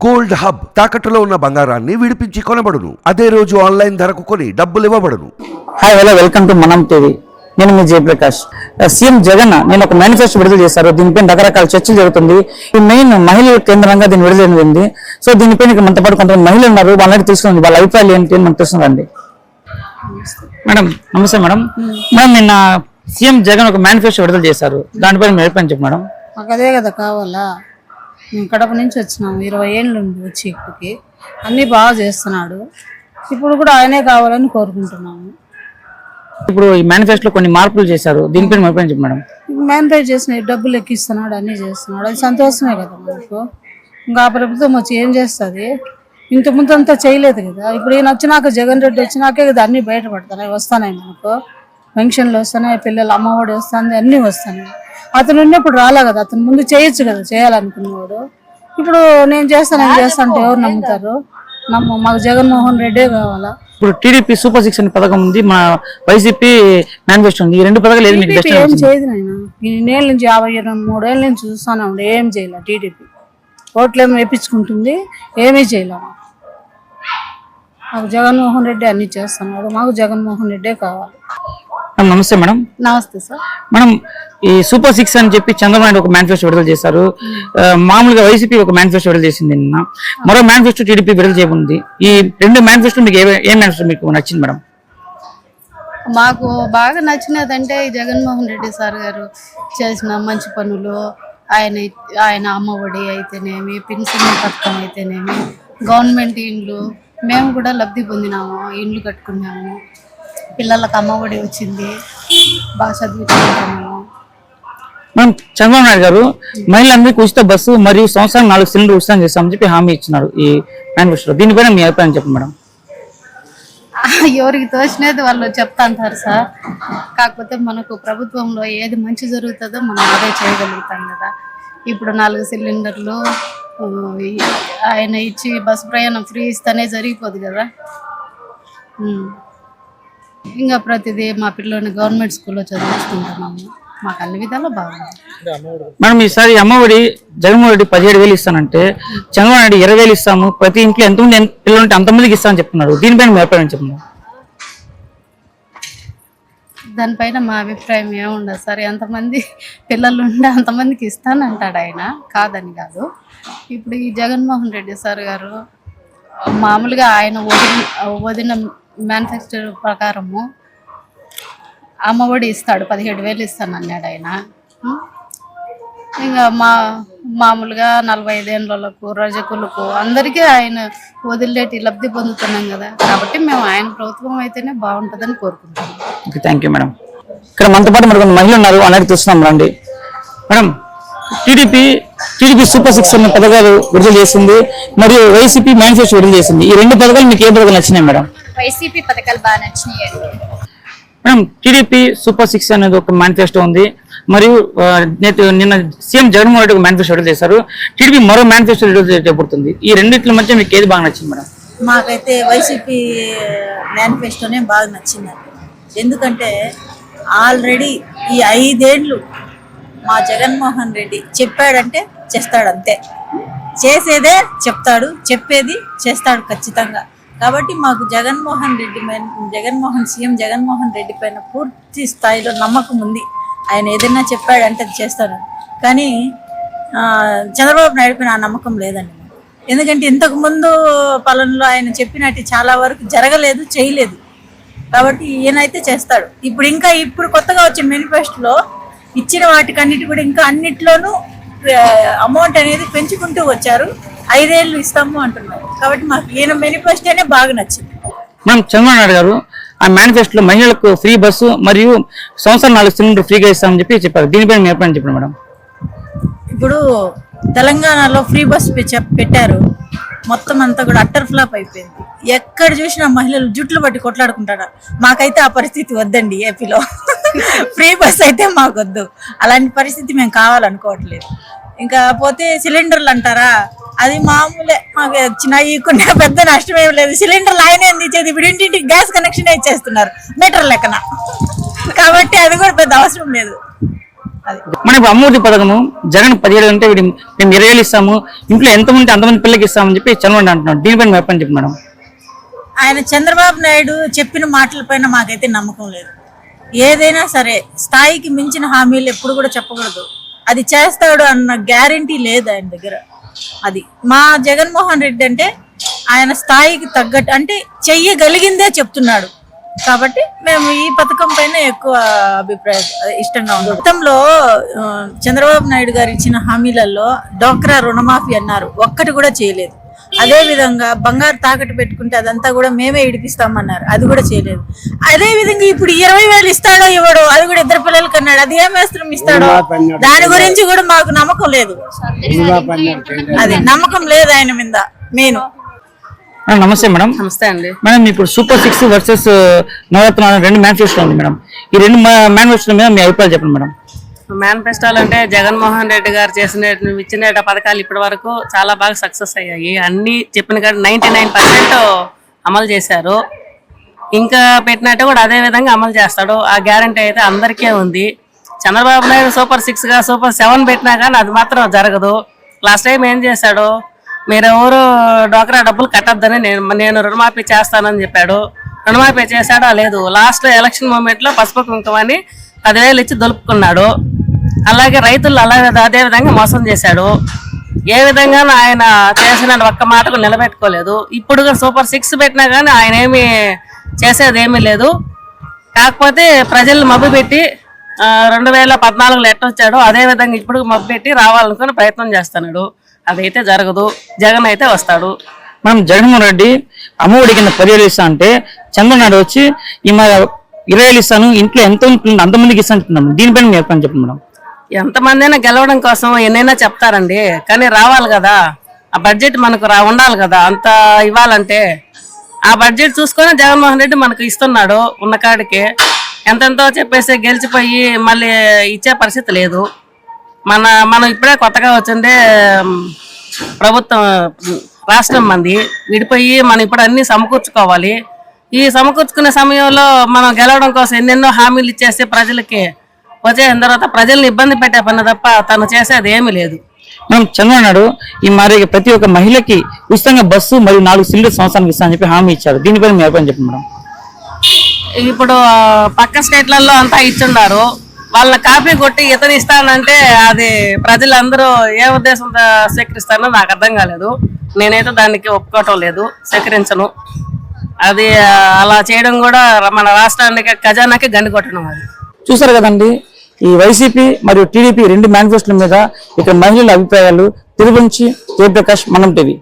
Gold hub తాకట్టులో ఉన్న బంగారాన్ని విడిపించి కొనబడును. అదే రోజు ఆన్లైన్ ధరకు కొని డబ్బులు ఇవ్వబడును. హాయ్ హలో వెల్కమ్ టు మనం టీవీ. నేను మీ జయప్రకాష్. సీఎం జగన్ నేను ఒక మేనిఫెస్టో విడుదల చేశారు. దీనిపైన రకరకాల చర్చలు జరుగుతుంది. ఈ మెయిన్ మహిళల కేంద్రంగా దీన్ని విడుదలైంది. సో దీనిపైన మనతో పాటు కొంతమంది మహిళలు ఉన్నారు. వాళ్ళని తెలుసుకుంది వాళ్ళ అభిప్రాయాలు ఏంటి అని మనకు తెలుస్తుందండి. మేడం నమస్తే మేడం. మేడం నిన్న సీఎం జగన్ ఒక మేనిఫెస్టో విడుదల చేశారు. దానిపైన మీరు అభిప్రాయం చెప్పండి మేడం. మాకు అదే కదా కావాలా. మేము కడప నుంచి వచ్చినాము, 20 ఏళ్ళు వచ్చి ఇప్పటికి అన్నీ బాగా చేస్తున్నాడు. ఇప్పుడు కూడా ఆయనే కావాలని కోరుకుంటున్నాము. ఇప్పుడు ఈ మేనిఫెస్టోలో కొన్ని మార్పులు చేశారు. దీనిపైన మీ అభిప్రాయం చెప్పండి మేడం. మేనిఫెస్ట్ చేసిన డబ్బులు ఎక్కిస్తున్నాడు, అన్నీ చేస్తున్నాడు. అది సంతోషమే కదా మనకు. ఇంకా ఆ ప్రభుత్వం వచ్చి ఏం చేస్తుంది? ఇంత ముందు అంతా చేయలేదు కదా. ఇప్పుడు ఈయన వచ్చినాక, జగన్ రెడ్డి వచ్చినాకే కదా అన్నీ బయటపడుతున్నాయి, వస్తున్నాయి మనకు. పెన్షన్లు వస్తున్నాయి, పిల్లలు అమ్మఒడి వస్తుంది, అన్నీ వస్తున్నాయి. అతను ఉన్నప్పుడు రాలే కదా. అతను ముందు చేయొచ్చు కదా, చేయాలనుకున్నవాడు. ఇప్పుడు నేను చేస్తాను అంటే ఎవరు నమ్ముతారు? మాకు జగన్మోహన్ రెడ్డే కావాలా. ఇప్పుడు టీడీపీ సూపర్ 6 అనే పథకం ఉంది, మన వైసీపీ మేనిఫెస్టో ఉంది. ఈ రెండు పథకాలు ఏది మీకు బెస్ట్? ఏం చేయదు నాయన. ఇన్నేళ్ళ నుంచి 53 ఏళ్ళ నుంచి చూస్తానే ఉండే, ఏం చేయాల. టీడీపీ ఓట్లేమో వేయించుకుంటుంది, ఏమీ చేయలే. మాకు జగన్మోహన్ రెడ్డి అన్ని చేస్తున్నాడు. మాకు జగన్మోహన్ రెడ్డే కావాలి. నమస్తే మేడం. నమస్తే సార్. మేడం ఈ సూపర్ 6 అని చెప్పి చంద్రబాబు నాయుడు ఒక మేనిఫెస్టో విడుదల చేశారు. మామూలుగా వైసీపీ ఒక మేనిఫెస్టో విడుదల చేసింది నిన్న. మరో మేనిఫెస్టో టీడీపీ విడుదల చేయబడింది. ఈ రెండు మేనిఫెస్టో మీకు ఏ మేనిఫెస్టో మీకు నచ్చింది మేడం? మాకు బాగా నచ్చినదంటే జగన్మోహన్ రెడ్డి సార్ గారు చేసిన మంచి పనులు, ఆయన అమ్మఒడి అయితేనేమి, పెన్షన్ పథకం అయితేనేమి, గవర్నమెంట్ ఇండ్లు మేము కూడా లబ్ధి పొందినాము, ఇండ్లు కట్టుకున్నాము, పిల్లలకు అమ్మఒడి వచ్చింది, బాగా చదువుకుంటున్నాము. మనం చంద్రబాబు నాయుడు గారు మహిళలందరికీ ఉచిత బస్సు మరియు సంవత్సరం 4 సిలిండర్ ఉచితం చేస్తామని చెప్పి హామీ ఇచ్చినారు ఈ మేనిఫెస్టో. దీనిపైన మీ అభిప్రాయం చెప్పండి మేడం. ఎవరికి తోచినది వాళ్ళు చెప్తాంటారు సార్. కాకపోతే మనకు ప్రభుత్వంలో ఏది మంచి జరుగుతుందో మనం అదే చేయగలుగుతాం కదా. ఇప్పుడు 4 సిలిండర్లు ఆయన ఇచ్చి బస్సు ప్రయాణం ఫ్రీ ఇస్తేనే జరిగిపోదు కదా. ఇంకా ప్రతిదీ మా పిల్లల్ని గవర్నమెంట్ స్కూల్లో చదివించుకుంటున్నాము. మాకు అన్ని విధాలు బాగుంది మేడం. ఈసారి అమ్మఒడి జగన్మోహన్ రెడ్డి 17,000 ఇస్తానంటే చంద్రబాబు నాయుడు 20,000 ఇస్తాము, ప్రతి ఇంట్లో ఎంతమంది పిల్లలు ఉంటే అంతమందికి ఇస్తామని చెప్తున్నారు. దీనిపైన మీ అభిప్రాయం చెప్పండి. దానిపైన మా అభిప్రాయం ఏముండదు సార్. ఎంతమంది పిల్లలు ఉంటే అంతమందికి ఇస్తానంటాడు ఆయన, కాదని కాదు. ఇప్పుడు ఈ జగన్మోహన్ రెడ్డి సార్ గారు మామూలుగా ఆయన వదిన మేనిఫెస్టో ప్రకారము అమ్మఒడి ఇస్తాడు, 17,000 ఇస్తాను అన్నాడు ఆయన. ఇంకా మామూలుగా 45 ఏళ్ళకు, రజకులకు అందరికీ ఆయన వదిలేటి లబ్ధి పొందుతున్నాం కదా. కాబట్టి మేము ఆయన ప్రభుత్వం అయితేనే బాగుంటుందని కోరుకుంటున్నాం. Thank you madam. ఇక్కడ మనతో పాటు మరి కొంత మహిళలు ఉన్నారు, అనేది చూస్తున్నాం రండి. మేడం టీడీపీ సూపర్ 6 అనే పథకాలు విడుదల చేసింది, మరియు వైసీపీ మేనిఫెస్టో విడుదల చేసింది. ఈ రెండు పథకాలు మీకు ఏ పథకాలు నచ్చినాయి మేడం? వైసీపీ పథకాలు బాగా నచ్చినాయి. మేడం టీడీపీ సూపర్ 6 అనేది ఒక మేనిఫెస్టో ఉంది, మరియు నిన్న సీఎం జగన్మోహన్ రెడ్డి ఒక మేనిఫెస్టో విడుదల చేశారు. టీడీపీ మరో మేనిఫెస్టో విడుదల చేయబడుతుంది. ఈ రెండింటి మధ్య మీకు ఏది బాగా నచ్చింది మేడం? మాకైతే వైసీపీ మేనిఫెస్టోనే బాగా నచ్చిందండి. ఎందుకంటే ఆల్రెడీ ఈ 5 ఏళ్ళు మా జగన్మోహన్ రెడ్డి చెప్పాడంటే చేస్తాడు, అంతే. చేసేదే చెప్తాడు, చెప్పేది చేస్తాడు ఖచ్చితంగా. కాబట్టి మాకు సీఎం జగన్మోహన్ రెడ్డి పైన పూర్తి స్థాయిలో నమ్మకం ఉంది. ఆయన ఏదైనా చెప్పాడంటే అది చేస్తాడు. కానీ చంద్రబాబు నాయుడు పైన ఆ నమ్మకం లేదండి. ఎందుకంటే ఇంతకుముందు పాలనలో ఆయన చెప్పినట్టు చాలా వరకు జరగలేదు, చేయలేదు. కాబట్టి ఈయనైతే చేస్తాడు. ఇప్పుడు కొత్తగా వచ్చిన మేనిఫెస్టోలో ఇచ్చిన వాటికన్నిటి కూడా ఇంకా అన్నిట్లోనూ అమౌంట్ అనేది పెంచుకుంటూ వచ్చారు. 5 ఏళ్ళు ఇస్తాము అంటున్నారు. కాబట్టి మాకు ఈయన మేనిఫెస్టోనే బాగా నచ్చింది. మనం చంద్రబాబు నాయుడు గారు ఆ మేనిఫెస్టోలో మహిళలకు ఫ్రీ బస్సు మరియు సంవత్సరం 4 సిలిండర్ ఫ్రీగా ఇస్తామని చెప్పారు. దీనిపైన మీ అభిప్రాయం చెప్పండి మేడం. ఇప్పుడు తెలంగాణలో ఫ్రీ బస్ పెట్టారు, మొత్తం అంతా కూడా అట్టర్ ఫ్లాప్ అయిపోయింది. ఎక్కడ చూసినా మహిళలు జుట్లు పట్టి కొట్లాడుకుంటారు. మాకైతే ఆ పరిస్థితి వద్దండి. ఏపీలో ఫ్రీ బస్ అయితే మాకు వద్దు. అలాంటి పరిస్థితి మేము కావాలనుకోవట్లేదు. ఇంకా పోతే సిలిండర్లు అంటారా, అది మామూలే. మాకు చిన్న పెద్ద నష్టం ఏమి లేదు. సిలిండర్లు ఆయనే అందించేది. ఇప్పుడు ఇంటింటికి గ్యాస్ కనెక్షన్ ఇచ్చేస్తున్నారు మీటర్ లెక్కన. కాబట్టి అది కూడా పెద్ద అవసరం లేదు. మన ఇప్పుడు అమ్మఒడి పథకము జగన్ 17 అంటే మేము 20,000 ఇస్తాము, ఇంట్లో ఎంతమంది అంతమంది పిల్లలకి ఇస్తామని చెప్పి చంద్రబాబు అంటున్నాడు. దీనిపైన మీరు చెప్పండి మేడం. ఆయన చంద్రబాబు నాయుడు చెప్పిన మాటలపైన మాకైతే నమ్మకం లేదు. ఏదైనా సరే స్థాయికి మించిన హామీలు ఎప్పుడు కూడా చెప్పకూడదు. అది చేస్తాడు అన్న గ్యారంటీ లేదు ఆయన దగ్గర. అది మా జగన్మోహన్ రెడ్డి అంటే ఆయన స్థాయికి తగ్గట్టు అంటే చెయ్యగలిగిందే చెప్తున్నాడు. కాబట్టి మేము ఈ పథకం పైన ఎక్కువ ఇష్టంగా ఉన్నాం. గతంలో చంద్రబాబు నాయుడు గారు ఇచ్చిన హామీలలో డోక్రా రుణమాఫీ అన్నారు, ఒక్కటి కూడా చేయలేదు. అదే విధంగా బంగారు తాకట్టు పెట్టుకుంటే అదంతా కూడా మేమే ఇడిపిస్తామన్నారు, అది కూడా చేయలేదు. అదే విధంగా ఇప్పుడు 20,000 ఇస్తాడో ఇవ్వడో, అది కూడా 2 పిల్లలకి అన్నాడు, అది ఏం వేస్త్రం ఇస్తాడో దాని గురించి కూడా మాకు నమ్మకం లేదు. అది నమ్మకం లేదు ఆయన మీద మెయిన్. నమస్తే మేడం. నమస్తే అండి. మేడం ఇప్పుడు సూపర్ 6 వర్సెస్ నవరత్న 2 మేనిఫెస్టో ఉంది మేడం. ఈ 2 మేనిఫెస్టో మీద మీ అభిప్రాయం చెప్పండి మేడం. మేనిఫెస్టోలు అంటే జగన్మోహన్ రెడ్డి గారు ఇచ్చిన పథకాలు ఇప్పటి వరకు చాలా బాగా సక్సెస్ అయ్యాయి. అన్ని చెప్పిన కాదు 99% అమలు చేశారు. ఇంకా పెట్టినట్టు కూడా అదే విధంగా అమలు చేస్తాడు. ఆ గ్యారంటీ అయితే అందరికీ ఉంది. చంద్రబాబు నాయుడు సూపర్ 6 గా సూపర్ 7 పెట్టినా కానీ అది మాత్రం జరగదు. లాస్ట్ టైం ఏం చేశాడు, మీరెవరు డోక్రా డబ్బులు కట్టద్దని నేను రుణమాఫీ చేస్తానని చెప్పాడు. రుణమాఫీ చేశాడా లేదు. లాస్ట్ ఎలక్షన్ మూమెంట్ లో పసుపు కుంకుమని 10,000 ఇచ్చి దొలుపుకున్నాడు. అలాగే రైతులు అదే విధంగా మోసం చేశాడు. ఏ విధంగా ఆయన చేసిన ఒక్క మాటకు నిలబెట్టుకోలేదు. ఇప్పుడు సూపర్ 6 పెట్టినా కానీ ఆయన ఏమి చేసేది ఏమీ లేదు. కాకపోతే ప్రజలు మబ్బు పెట్టి 2014లో ఎట్టొచ్చాడో అదే విధంగా ఇప్పుడు మబ్బు పెట్టి రావాలనుకుని ప్రయత్నం చేస్తున్నాడు. అదైతే జరగదు. జగన్ అయితే వస్తాడు. మనం జగన్మోహన్ రెడ్డి అమ్మఒడి కింద 10,000 ఇస్తా అంటే చంద్రబాబు నాయుడు వచ్చి ఈ 20,000 ఇస్తాను, ఇంట్లో అంతమందికి ఇస్తా అంటున్నాను. దీనిపైన మీరు చెప్పండి మేడం. ఎంతమంది అయినా గెలవడం కోసం ఎన్నైనా చెప్తారండి, కానీ రావాలి కదా. ఆ బడ్జెట్ మనకు ఉండాలి కదా. అంత ఇవ్వాలంటే ఆ బడ్జెట్ చూసుకొని జగన్మోహన్ రెడ్డి మనకు ఇస్తున్నాడు. ఉన్న కాడికి ఎంతెంతో చెప్పేసి గెలిచిపోయి మళ్ళీ ఇచ్చే పరిస్థితి లేదు. మనం ఇప్పుడే కొత్తగా వచ్చిందే ప్రభుత్వం, రాష్ట్రం మంది విడిపోయి మనం ఇప్పుడు అన్ని సమకూర్చుకోవాలి. ఈ సమకూర్చుకునే సమయంలో మనం గెలవడం కోసం ఎన్నెన్నో హామీలు ఇచ్చేస్తే ప్రజలకి వచ్చేసిన తర్వాత ప్రజల్ని ఇబ్బంది పెట్టే పని తప్ప తను చేసేది ఏమీ లేదు. మనం చంద్రబాబు నాయుడు ఈ మరి ప్రతి ఒక్క మహిళకి ఉచితంగా బస్సు మరియు 4 సిలిండర్ సంవత్సరానికి ఇస్తానని చెప్పి హామీ ఇచ్చారు. దీనిపైన మీ అభిప్రాయం చెప్పండి మేడం. ఇప్పుడు పక్క స్టేట్లలో అంతా ఇచ్చున్నారు. వాళ్ళ కాపీ కొట్టి ఇతను ఇస్తానంటే అది ప్రజలందరూ ఏ ఉద్దేశంతో స్వీకరిస్తారో నాకు అర్థం కాలేదు. నేనైతే దానికి ఒప్పుకోవటం లేదు, స్వీకరించను. అది అలా చేయడం కూడా మన రాష్ట్రానికి ఖజానాకి గండి కొట్టడం. అది చూసారు కదండి, ఈ వైసీపీ మరియు టీడీపీ 2 మేనిఫెస్టోల మీద ఇక్కడ మహిళల అభిప్రాయాలు. తిరుగు నుంచి జయప్రకాష్, మనం టీవీ.